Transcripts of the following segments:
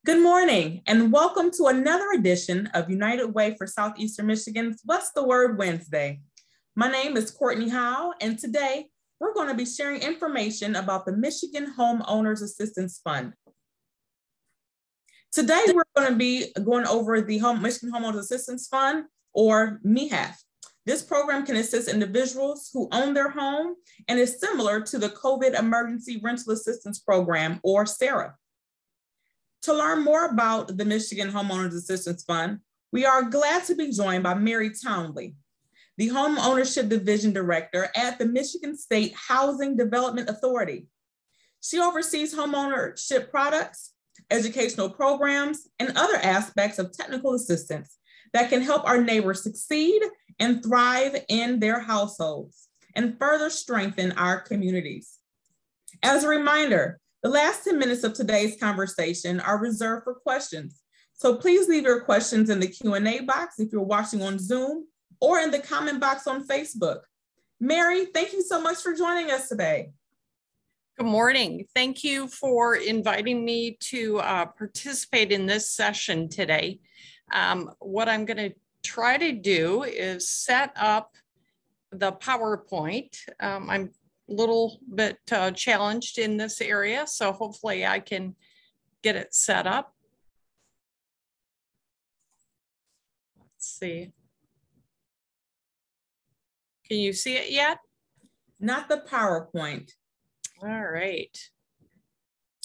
Good morning and welcome to another edition of United Way for Southeastern Michigan's What's the Word Wednesday. My name is Courtney Howe, and today we're going to be sharing information about the Michigan Homeowners Assistance Fund. Today we're going to be going over the Michigan Homeowners Assistance Fund, or MHAF. This program can assist individuals who own their home and is similar to the COVID Emergency Rental Assistance Program, or SARA. To learn more about the Michigan Homeowners Assistance Fund, we are glad to be joined by Mary Townley, the Homeownership Division Director at the Michigan State Housing Development Authority. She oversees homeownership products, educational programs, and other aspects of technical assistance that can help our neighbors succeed and thrive in their households and further strengthen our communities. As a reminder, the last 10 minutes of today's conversation are reserved for questions. So please leave your questions in the Q&A box if you're watching on Zoom or in the comment box on Facebook. Mary, thank you so much for joining us today. Good morning. Thank you for inviting me to participate in this session today. What I'm going to try to do is set up the PowerPoint. I'm little bit challenged in this area, so hopefully I can get it set up. Let's see. Can you see it yet? Not the PowerPoint. All right.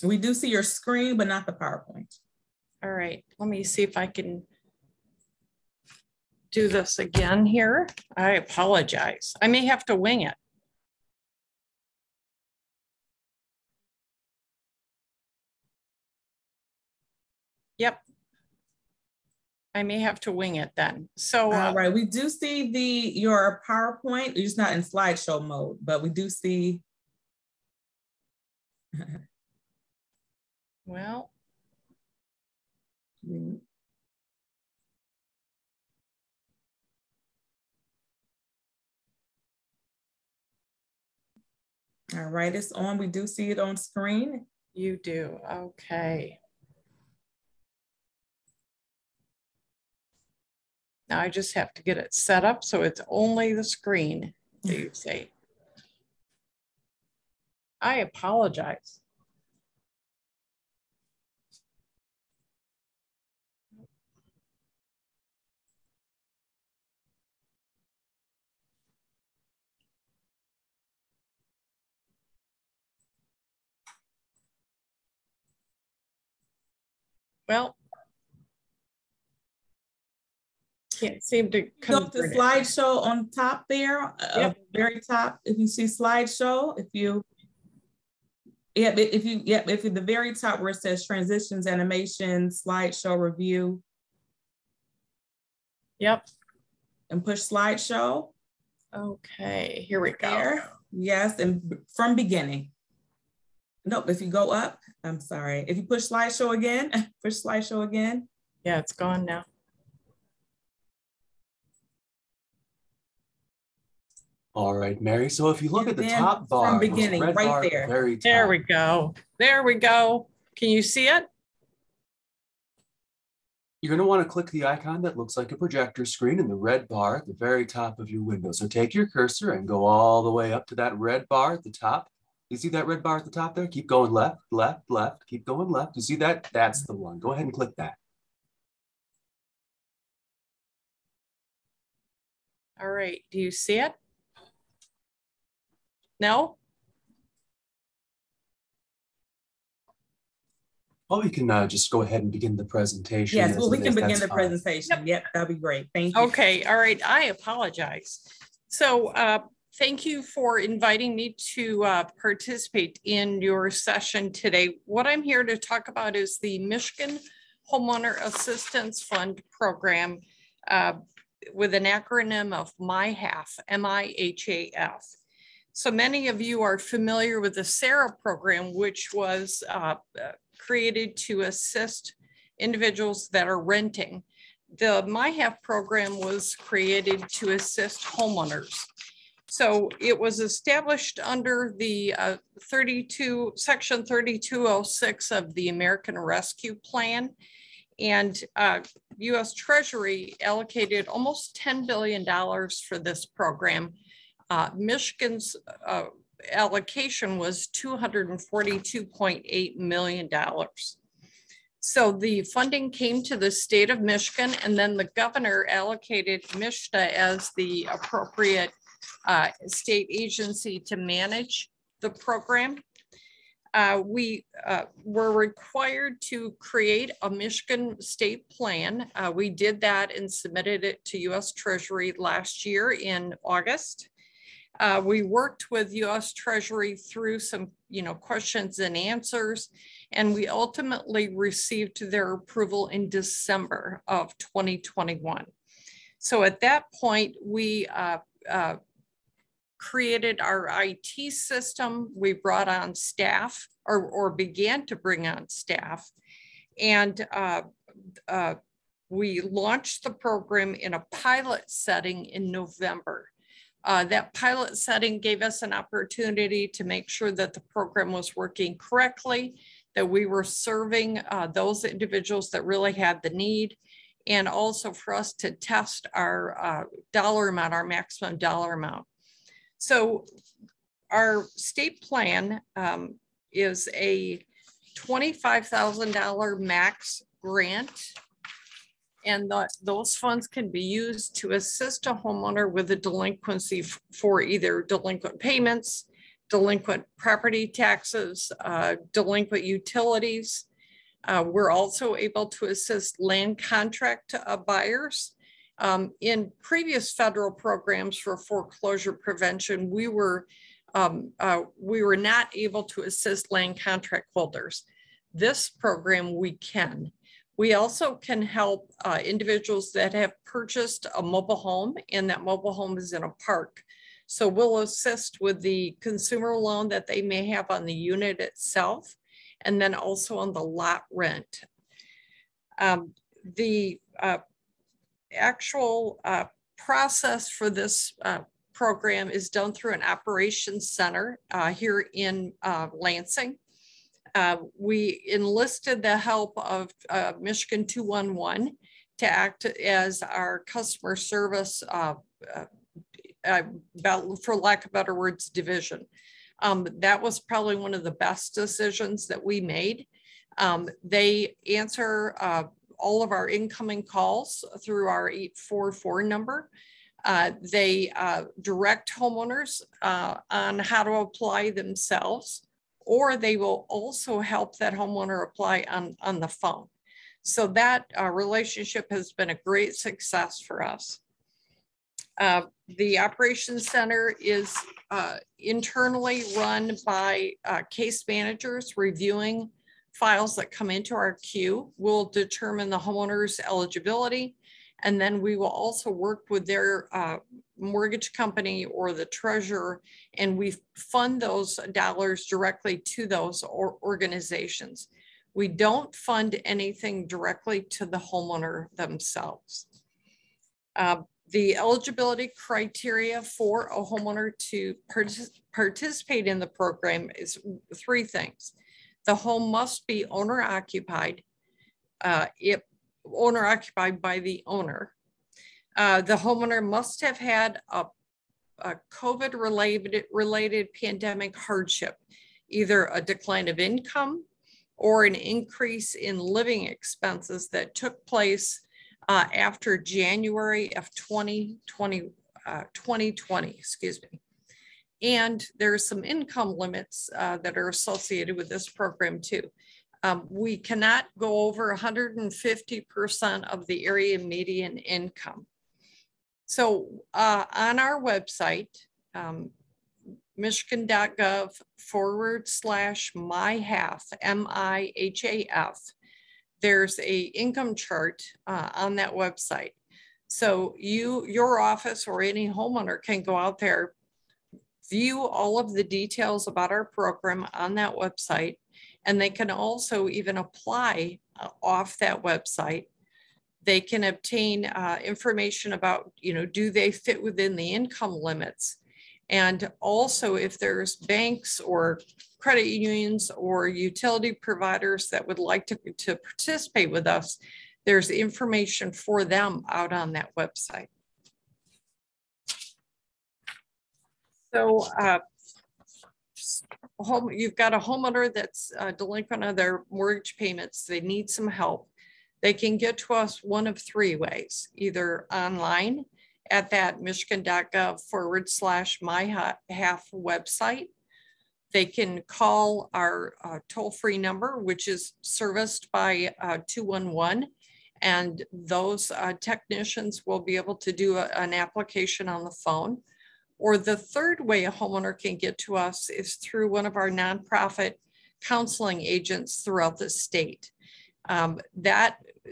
We do see your screen, but not the PowerPoint. All right, let me see if I can do this again here. I apologize. I may have to wing it. Yep. I may have to wing it then. So all right, we do see your PowerPoint. It's not in slideshow mode, but we do see. Well. All right, it's on. We do see it on screen. You do. Okay. Now I just have to get it set up so it's only the screen that you say. I apologize. Well, can't seem to go to slideshow on top there, yep. Very top. If you see slideshow, if you the very top where it says transitions, animation, slideshow review. Yep. And push slideshow. Okay, here we go. There. Yes, and from beginning. Nope, if you go up, I'm sorry. If you push slideshow again, push slideshow again. Yeah, it's gone now. All right, Mary. So if you look at the top bar, from beginning, right bar there. Very top. There we go. There we go. Can you see it? You're going to want to click the icon that looks like a projector screen in the red bar at the very top of your window. So take your cursor and go all the way up to that red bar at the top. You see that red bar at the top there? Keep going left, left, left. Keep going left. You see that? That's the one. Go ahead and click that. All right. Do you see it? No? Well, we can just go ahead and begin the presentation. Yes, well, we can begin the presentation. Yep, that'd be great. Thank you. Okay, all right. I apologize. So thank you for inviting me to participate in your session today. What I'm here to talk about is the Michigan Homeowner Assistance Fund program with an acronym of MHAF, M-I-H-A-F. So many of you are familiar with the SARA program, which was created to assist individuals that are renting. The MHAF program was created to assist homeowners. So it was established under the Section 3206 of the American Rescue Plan. And U.S. Treasury allocated almost $10 billion for this program. Michigan's allocation was $242.8 million. So the funding came to the state of Michigan, and then the governor allocated MISHDA as the appropriate state agency to manage the program. We were required to create a Michigan state plan. We did that and submitted it to U.S. Treasury last year in August. We worked with U.S. Treasury through some, questions and answers, and we ultimately received their approval in December of 2021. So at that point, we created our IT system. We brought on staff or began to bring on staff. And we launched the program in a pilot setting in November. That pilot setting gave us an opportunity to make sure that the program was working correctly, that we were serving those individuals that really had the need, and also for us to test our dollar amount, our maximum dollar amount. So our state plan is a $25,000 max grant, and those funds can be used to assist a homeowner with a delinquency for either delinquent payments, delinquent property taxes, delinquent utilities. We're also able to assist land contract buyers. In previous federal programs for foreclosure prevention, we were not able to assist land contract holders. This program we can. We also can help individuals that have purchased a mobile home and that mobile home is in a park. So we'll assist with the consumer loan that they may have on the unit itself, and then also on the lot rent. The actual process for this program is done through an operations center here in Lansing. We enlisted the help of Michigan 211 to act as our customer service, for lack of better words, division. That was probably one of the best decisions that we made. They answer all of our incoming calls through our 844 number. They direct homeowners on how to apply themselves, or they will also help that homeowner apply on the phone. So that relationship has been a great success for us. The Operations Center is internally run by case managers reviewing files that come into our queue. We'll determine the homeowner's eligibility, and then we will also work with their mortgage company or the treasurer, and we fund those dollars directly to those organizations. We don't fund anything directly to the homeowner themselves. The eligibility criteria for a homeowner to participate in the program is three things. The home must be owner occupied, owner occupied by the owner. The homeowner must have had a COVID related pandemic hardship, either a decline of income or an increase in living expenses that took place after January of 2020, excuse me. And there's some income limits that are associated with this program too. We cannot go over 150% of the area median income. So on our website, michigan.gov/MIHAF, MIHAF, there's a income chart on that website. So your office or any homeowner can go out there, view all of the details about our program on that website, and they can also even apply off that website. They can obtain information about, do they fit within the income limits? And also if there's banks or credit unions or utility providers that would like to participate with us, there's information for them out on that website. So you've got a homeowner that's delinquent on their mortgage payments. They need some help. They can get to us one of three ways, either online at that michigan.gov/myhalf website. They can call our toll-free number, which is serviced by 211, and those technicians will be able to do an application on the phone. Or the third way a homeowner can get to us is through one of our nonprofit counseling agents throughout the state.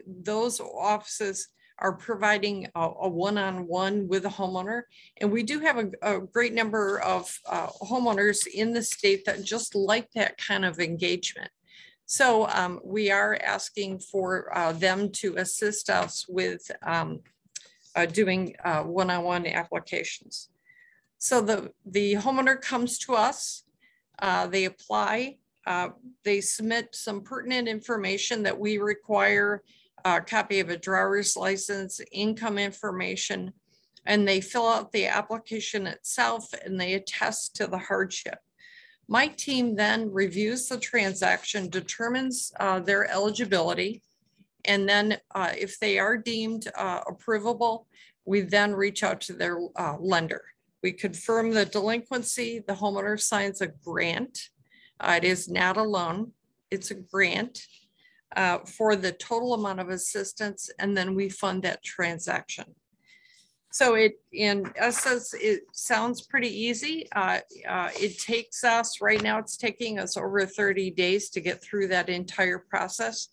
Those offices are providing a one-on-one with a homeowner. And we do have a great number of homeowners in the state that just like that kind of engagement. So we are asking for them to assist us with doing one-on-one applications. So the homeowner comes to us, they apply, they submit some pertinent information that we require, a copy of a driver's license, income information, and they fill out the application itself and they attest to the hardship. My team then reviews the transaction, determines their eligibility, and then if they are deemed approvable, we then reach out to their lender. We confirm the delinquency, the homeowner signs a grant. It is not a loan, it's a grant for the total amount of assistance, and then we fund that transaction. So in essence, it sounds pretty easy. It takes us, right now it's taking us over 30 days to get through that entire process,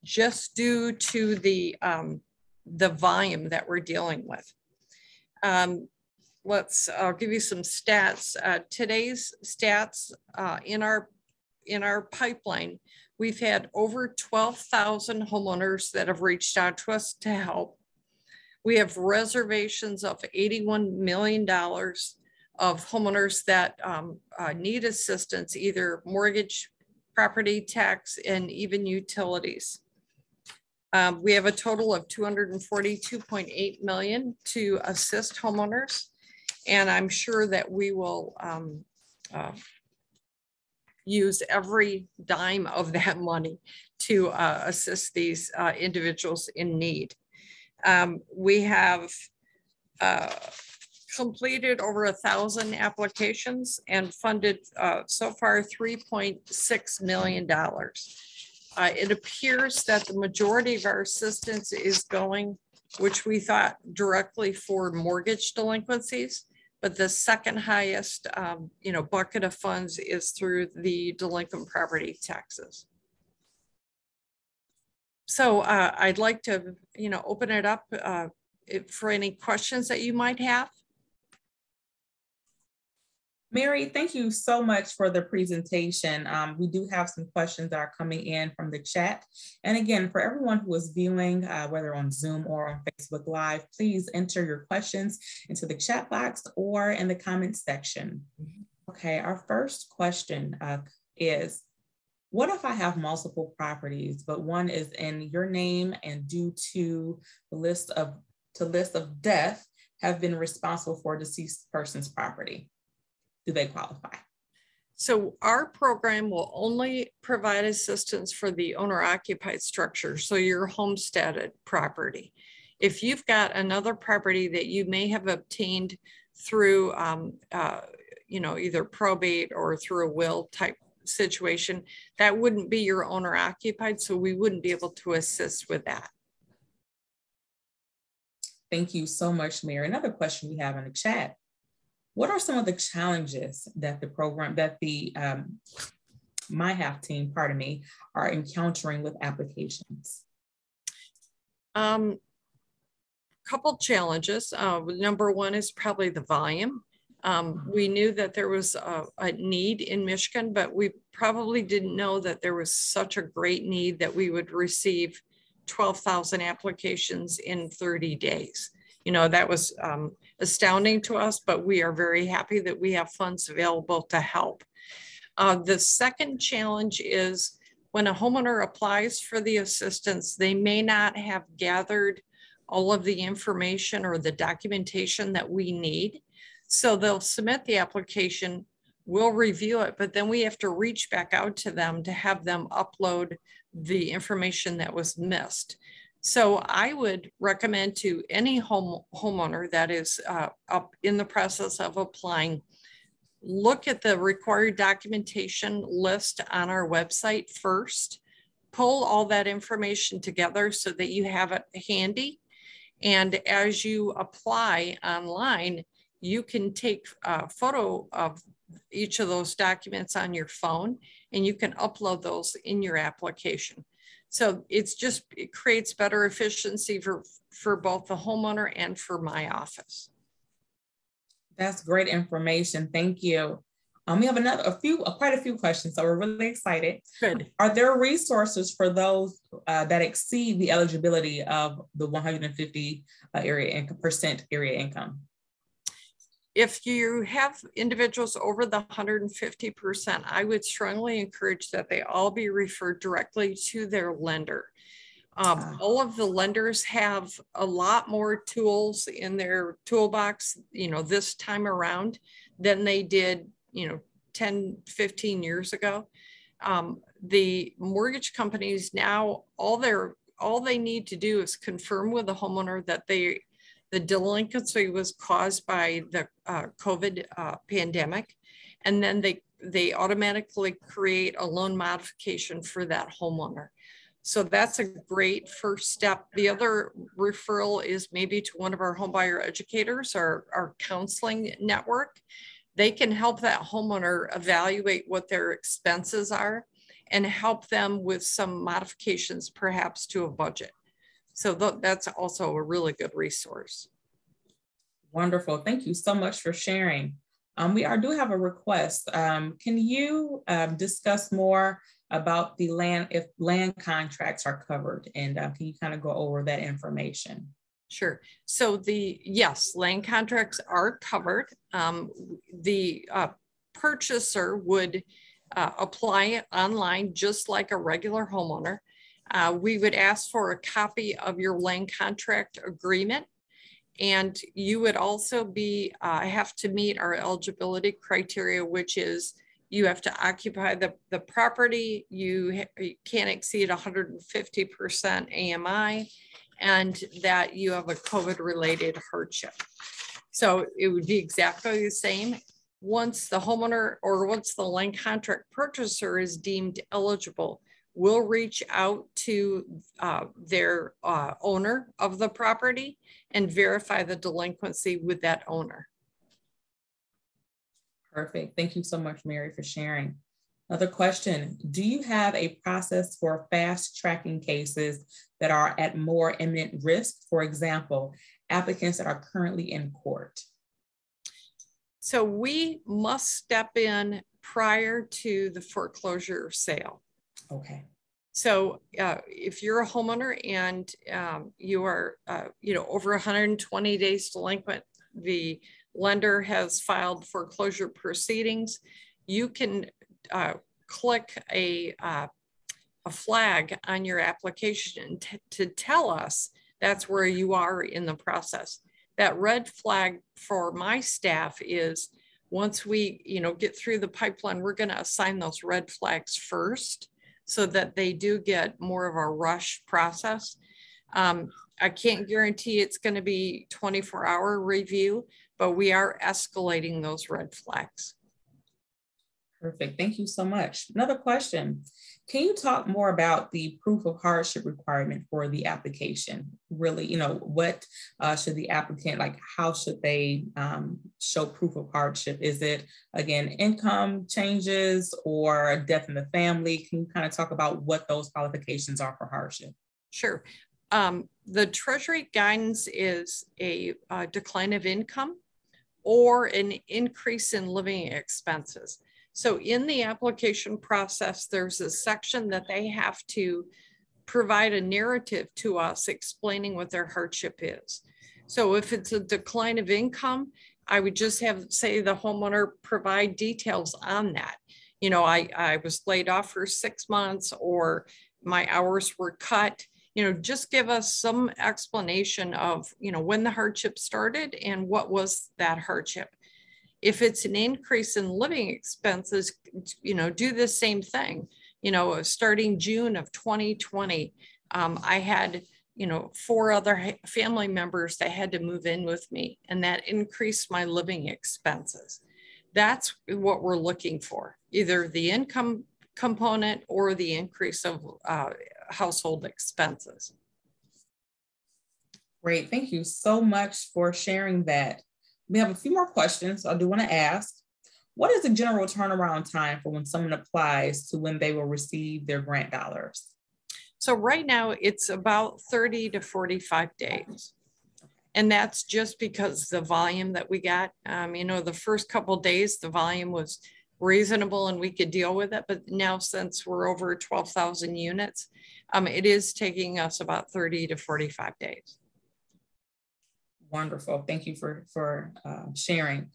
just due to the volume that we're dealing with. I'll give you some stats. Today's stats in our pipeline, we've had over 12,000 homeowners that have reached out to us to help. We have reservations of $81 million of homeowners that need assistance, either mortgage, property tax, and even utilities. We have a total of $242.8 million to assist homeowners. And I'm sure that we will use every dime of that money to assist these individuals in need. We have completed over 1,000 applications and funded so far $3.6 million. It appears that the majority of our assistance is going, which we thought, directly for mortgage delinquencies. But the second highest, bucket of funds is through the delinquent property taxes. So I'd like to, open it up for any questions that you might have. Mary, thank you so much for the presentation. We do have some questions that are coming in from the chat. And again, for everyone who is viewing, whether on Zoom or on Facebook Live, please enter your questions into the chat box or in the comments section. Okay, our first question is, what if I have multiple properties, but one is in your name and due to the list of death have been responsible for a deceased person's property? Do they qualify? So our program will only provide assistance for the owner-occupied structure, so your homesteaded property. If you've got another property that you may have obtained through, either probate or through a will type situation, that wouldn't be your owner-occupied, so we wouldn't be able to assist with that. Thank you so much, Mary. Another question we have in the chat. What are some of the challenges that the program, that the MyHalf team, are encountering with applications? Couple challenges. Number one is probably the volume. We knew that there was a need in Michigan, but we probably didn't know that there was such a great need that we would receive 12,000 applications in 30 days. You know, that was astounding to us, but we are very happy that we have funds available to help. The second challenge is when a homeowner applies for the assistance, they may not have gathered all of the information or the documentation that we need. So they'll submit the application, we'll review it, but then we have to reach back out to them to have them upload the information that was missed. So I would recommend to any homeowner that is up in the process of applying, look at the required documentation list on our website first, pull all that information together so that you have it handy. And as you apply online, you can take a photo of each of those documents on your phone and you can upload those in your application. So it creates better efficiency for both the homeowner and for my office. That's great information. Thank you. We have quite a few questions, so we're really excited. Good. Are there resources for those that exceed the eligibility of the 150% area income? If you have individuals over the 150%, I would strongly encourage that they all be referred directly to their lender. All of the lenders have a lot more tools in their toolbox, you know, this time around than they did, you know, 10, 15 years ago. The mortgage companies now, all they need to do is confirm with the homeowner that the delinquency was caused by the COVID pandemic, and then they automatically create a loan modification for that homeowner. So that's a great first step. The other referral is maybe to one of our homebuyer educators or our counseling network. They can help that homeowner evaluate what their expenses are and help them with some modifications, perhaps to a budget. So that's also a really good resource. Wonderful. Thank you so much for sharing. We do have a request. Can you discuss more about the land, if land contracts are covered, and can you kind of go over that information? Sure. So yes, land contracts are covered. The purchaser would apply online just like a regular homeowner. We would ask for a copy of your land contract agreement, and you would also have to meet our eligibility criteria, which is you have to occupy the property, you can't exceed 150% AMI, and that you have a COVID-related hardship. So it would be exactly the same. Once the homeowner or once the land contract purchaser is deemed eligible, we'll reach out to their owner of the property and verify the delinquency with that owner. Perfect. Thank you so much, Mary, for sharing. Another question, do you have a process for fast tracking cases that are at more imminent risk? For example, applicants that are currently in court? So we must step in prior to the foreclosure sale. Okay. So if you're a homeowner and you are, over 120 days delinquent, the lender has filed foreclosure proceedings, you can click a flag on your application to tell us that's where you are in the process. That red flag for my staff is once we, get through the pipeline, we're going to assign those red flags first so that they do get more of a rush process. I can't guarantee it's going to be 24-hour review, but we are escalating those red flags. Perfect. Thank you so much. Another question. Can you talk more about the proof of hardship requirement for the application? Really, what should the applicant, how should they show proof of hardship? Is it, again, income changes or death in the family? Can you kind of talk about what those qualifications are for hardship? Sure. The Treasury guidance is a decline of income or an increase in living expenses. So in the application process, there's a section that they have to provide a narrative to us explaining what their hardship is. So if it's a decline of income, I would just say the homeowner provide details on that. You know, I was laid off for 6 months, or my hours were cut. You know, just give us some explanation of, you know, when the hardship started and what was that hardship. If it's an increase in living expenses, you know, do the same thing. You know, starting June of 2020, I had, you know, 4 other family members that had to move in with me, and that increased my living expenses. That's what we're looking for, either the income component or the increase of household expenses. Great, thank you so much for sharing that. We have a few more questions I do want to ask. What is the general turnaround time for when someone applies to when they will receive their grant dollars? So right now it's about 30 to 45 days. And that's just because the volume that we got, you know, the first couple of days, the volume was reasonable and we could deal with it. But now since we're over 12,000 units, it is taking us about 30 to 45 days. Wonderful. Thank you for sharing.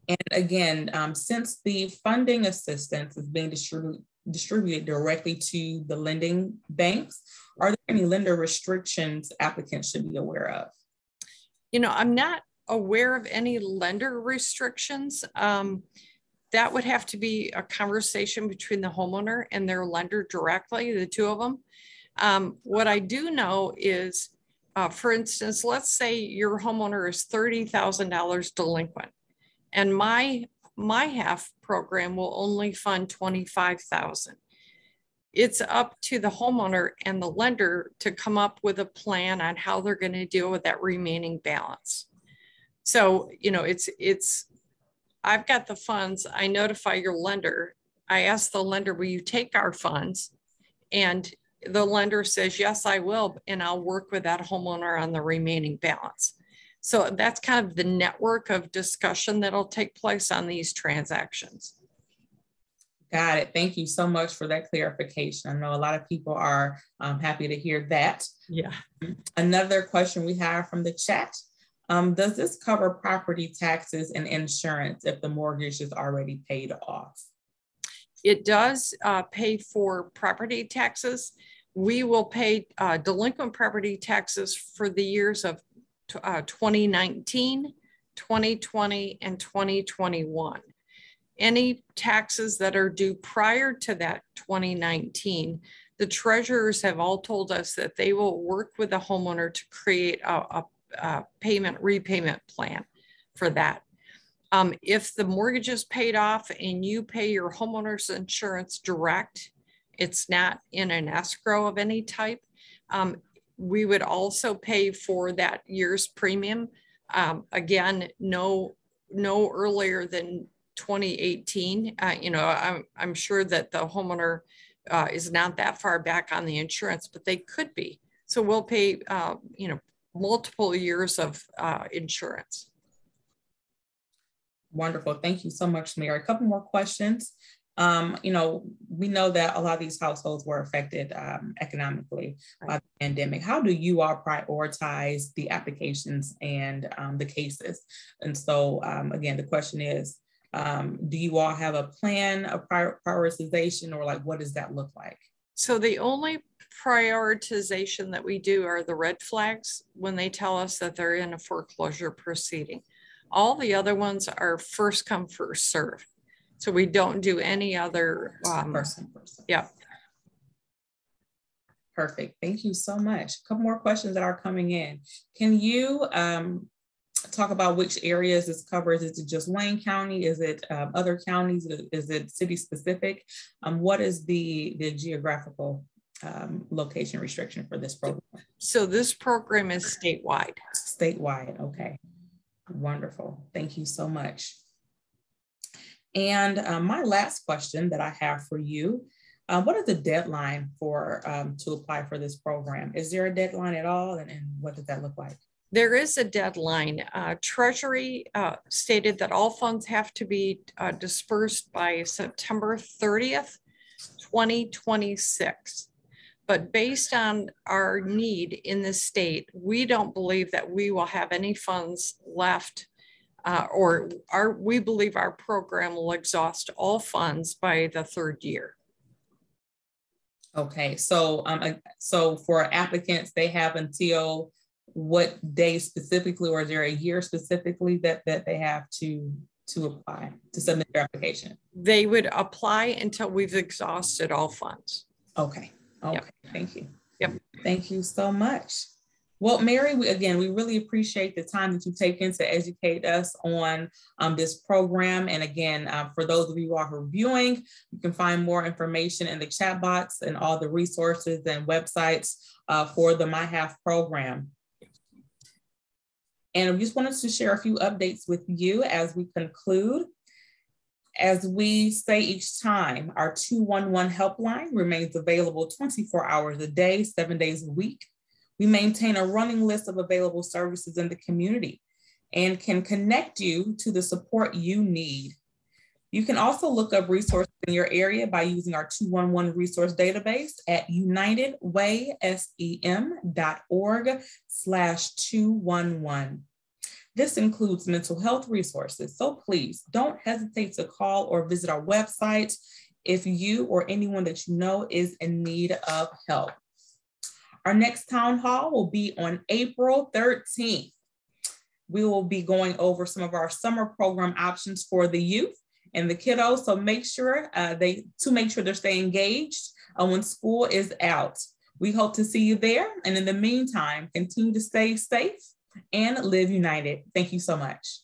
And again, since the funding assistance is being distributed directly to the lending banks, are there any lender restrictions applicants should be aware of? You know, I'm not aware of any lender restrictions. That would have to be a conversation between the homeowner and their lender directly, the two of them. What I do know is, for instance, let's say your homeowner is $30,000 delinquent, and my half program will only fund $25,000. It's up to the homeowner and the lender to come up with a plan on how they're going to deal with that remaining balance. So, you know, I've got the funds, I notify your lender, I ask the lender, will you take our funds? And the lender says, yes, I will. And I'll work with that homeowner on the remaining balance. So that's kind of the network of discussion that'll take place on these transactions. Got it. Thank you so much for that clarification. I know a lot of people are happy to hear that. Yeah. Another question we have from the chat. Does this cover property taxes and insurance if the mortgage is already paid off? It does pay for property taxes. We will pay delinquent property taxes for the years of 2019, 2020, and 2021. Any taxes that are due prior to that 2019, the treasurers have all told us that they will work with the homeowner to create a repayment plan for that. If the mortgage is paid off and you pay your homeowner's insurance direct, it's not in an escrow of any type, we would also pay for that year's premium. Again, no earlier than 2018. You know, I'm sure that the homeowner is not that far back on the insurance, but they could be. So we'll pay, you know, multiple years of insurance. Wonderful. Thank you so much, Mary. A couple more questions. You know, we know that a lot of these households were affected economically by the pandemic. How do you all prioritize the applications and the cases? And so, again, the question is, do you all have a plan of prioritization, or like, what does that look like? So the only prioritization that we do are the red flags when they tell us that they're in a foreclosure proceeding. All the other ones are first come, first serve. So we don't do any other person. Yeah. Perfect. Thank you so much. A couple more questions that are coming in. Can you talk about which areas this covers? Is it just Wayne County? Is it other counties? Is it city specific? What is the geographical location restriction for this program? So this program is statewide. Statewide. Okay. Wonderful. Thank you so much. And my last question that I have for you, what is the deadline for to apply for this program? Is there a deadline at all? And what does that look like? There is a deadline. Treasury stated that all funds have to be dispersed by September 30th, 2026. But based on our need in the state, we don't believe that we will have any funds left, we believe our program will exhaust all funds by the 3rd year. Okay, so so for applicants, they have until what day specifically, or is there a year specifically that they have to apply, to submit their application? They would apply until we've exhausted all funds. Okay. Okay. Yep. Thank you. Yep. Thank you so much. Well, Mary, we really appreciate the time that you've taken to educate us on this program. And again, for those of you who are viewing, you can find more information in the chat box and all the resources and websites for the MyHalf program. And I just wanted to share a few updates with you as we conclude. As we say each time, our 211 helpline remains available 24 hours a day, 7 days a week. We maintain a running list of available services in the community and can connect you to the support you need. You can also look up resources in your area by using our 211 resource database at unitedwaysem.org/211. This includes mental health resources, so please don't hesitate to call or visit our website if you or anyone that you know is in need of help. Our next town hall will be on April 13th. We will be going over some of our summer program options for the youth and the kiddos, so make sure they're staying engaged when school is out. We hope to see you there, and in the meantime, continue to stay safe and live united. Thank you so much.